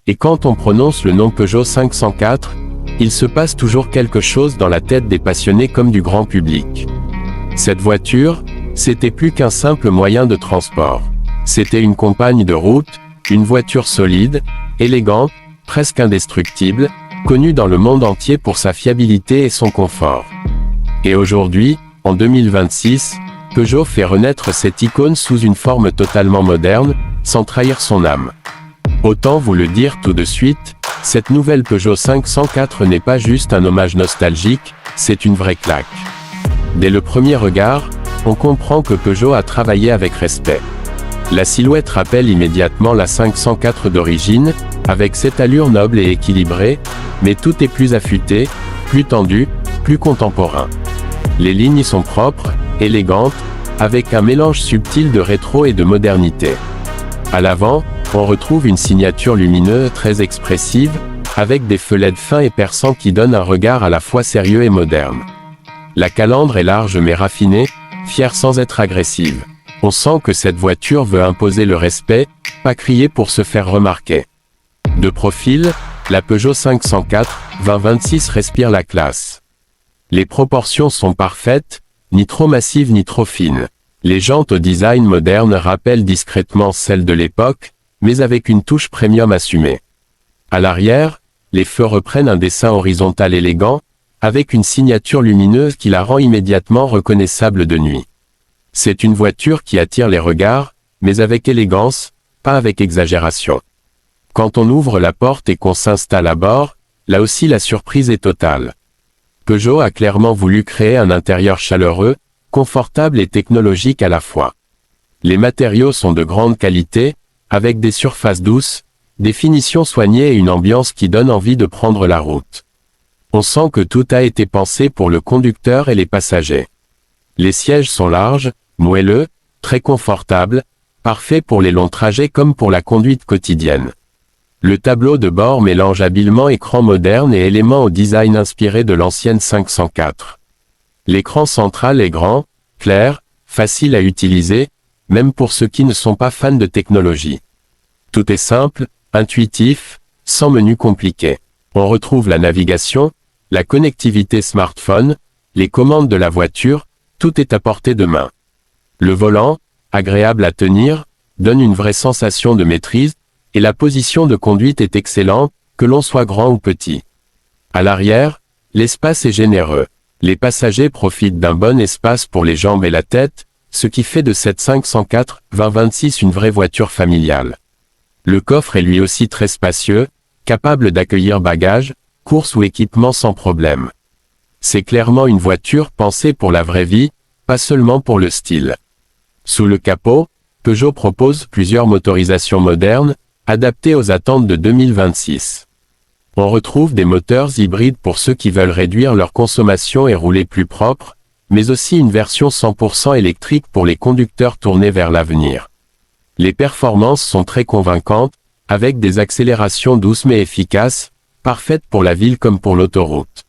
Et quand on prononce le nom Peugeot 504, il se passe toujours quelque chose dans la tête des passionnés comme du grand public. Cette voiture, c'était plus qu'un simple moyen de transport. C'était une compagne de route, une voiture solide, élégante, presque indestructible, connue dans le monde entier pour sa fiabilité et son confort. Et aujourd'hui, en 2026, Peugeot fait renaître cette icône sous une forme totalement moderne, sans trahir son âme. Autant vous le dire tout de suite, cette nouvelle Peugeot 504 n'est pas juste un hommage nostalgique, c'est une vraie claque. Dès le premier regard, on comprend que Peugeot a travaillé avec respect. La silhouette rappelle immédiatement la 504 d'origine, avec cette allure noble et équilibrée, mais tout est plus affûté, plus tendu, plus contemporain. Les lignes sont propres, élégantes, avec un mélange subtil de rétro et de modernité. À l'avant, on retrouve une signature lumineuse très expressive, avec des feux LED fins et perçants qui donnent un regard à la fois sérieux et moderne. La calandre est large mais raffinée, fière sans être agressive. On sent que cette voiture veut imposer le respect, pas crier pour se faire remarquer. De profil, la Peugeot 504 2026 respire la classe. Les proportions sont parfaites, ni trop massives ni trop fines. Les jantes au design moderne rappellent discrètement celles de l'époque, mais avec une touche premium assumée. À l'arrière, les feux reprennent un dessin horizontal élégant, avec une signature lumineuse qui la rend immédiatement reconnaissable de nuit. C'est une voiture qui attire les regards, mais avec élégance, pas avec exagération. Quand on ouvre la porte et qu'on s'installe à bord, là aussi la surprise est totale. Peugeot a clairement voulu créer un intérieur chaleureux, confortable et technologique à la fois. Les matériaux sont de grande qualité, avec des surfaces douces, des finitions soignées et une ambiance qui donne envie de prendre la route. On sent que tout a été pensé pour le conducteur et les passagers. Les sièges sont larges, moelleux, très confortables, parfaits pour les longs trajets comme pour la conduite quotidienne. Le tableau de bord mélange habilement écran moderne et éléments au design inspiré de l'ancienne 504. L'écran central est grand, clair, facile à utiliser, même pour ceux qui ne sont pas fans de technologie. Tout est simple, intuitif, sans menu compliqué. On retrouve la navigation, la connectivité smartphone, les commandes de la voiture, tout est à portée de main. Le volant, agréable à tenir, donne une vraie sensation de maîtrise, et la position de conduite est excellente, que l'on soit grand ou petit. À l'arrière, l'espace est généreux. Les passagers profitent d'un bon espace pour les jambes et la tête, ce qui fait de cette 504 2026 une vraie voiture familiale. Le coffre est lui aussi très spacieux, capable d'accueillir bagages, courses ou équipements sans problème. C'est clairement une voiture pensée pour la vraie vie, pas seulement pour le style. Sous le capot, Peugeot propose plusieurs motorisations modernes, adaptées aux attentes de 2026. On retrouve des moteurs hybrides pour ceux qui veulent réduire leur consommation et rouler plus propre, mais aussi une version 100% électrique pour les conducteurs tournés vers l'avenir. Les performances sont très convaincantes, avec des accélérations douces mais efficaces, parfaites pour la ville comme pour l'autoroute.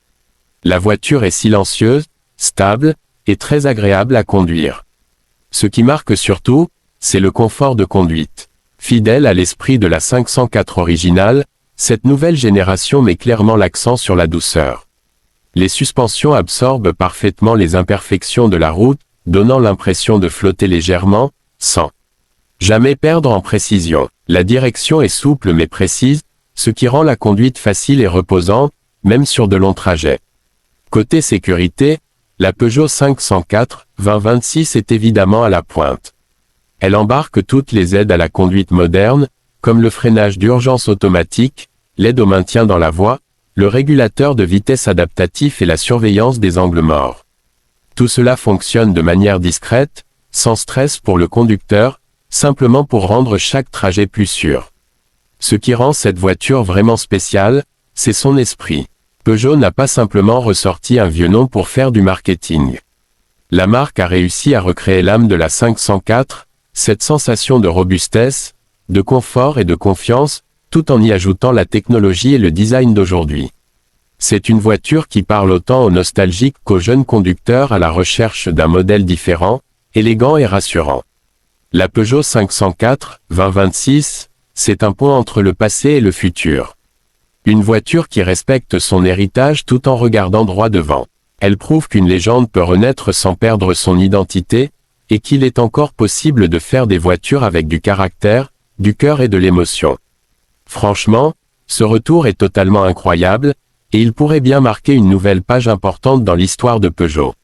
La voiture est silencieuse, stable, et très agréable à conduire. Ce qui marque surtout, c'est le confort de conduite. Fidèle à l'esprit de la 504 originale, cette nouvelle génération met clairement l'accent sur la douceur. Les suspensions absorbent parfaitement les imperfections de la route, donnant l'impression de flotter légèrement, sans jamais perdre en précision. La direction est souple mais précise, ce qui rend la conduite facile et reposante, même sur de longs trajets. Côté sécurité, la Peugeot 504 2026 est évidemment à la pointe. Elle embarque toutes les aides à la conduite moderne, comme le freinage d'urgence automatique, l'aide au maintien dans la voie, le régulateur de vitesse adaptatif et la surveillance des angles morts. Tout cela fonctionne de manière discrète, sans stress pour le conducteur, simplement pour rendre chaque trajet plus sûr. Ce qui rend cette voiture vraiment spéciale, c'est son esprit. Peugeot n'a pas simplement ressorti un vieux nom pour faire du marketing. La marque a réussi à recréer l'âme de la 504, cette sensation de robustesse, de confort et de confiance, tout en y ajoutant la technologie et le design d'aujourd'hui. C'est une voiture qui parle autant aux nostalgiques qu'aux jeunes conducteurs à la recherche d'un modèle différent, élégant et rassurant. La Peugeot 504 2026, C'est un pont entre le passé et le futur. Une voiture qui respecte son héritage tout en regardant droit devant. Elle prouve qu'une légende peut renaître sans perdre son identité, et qu'il est encore possible de faire des voitures avec du caractère, du cœur et de l'émotion. Franchement, ce retour est totalement incroyable, et il pourrait bien marquer une nouvelle page importante dans l'histoire de Peugeot.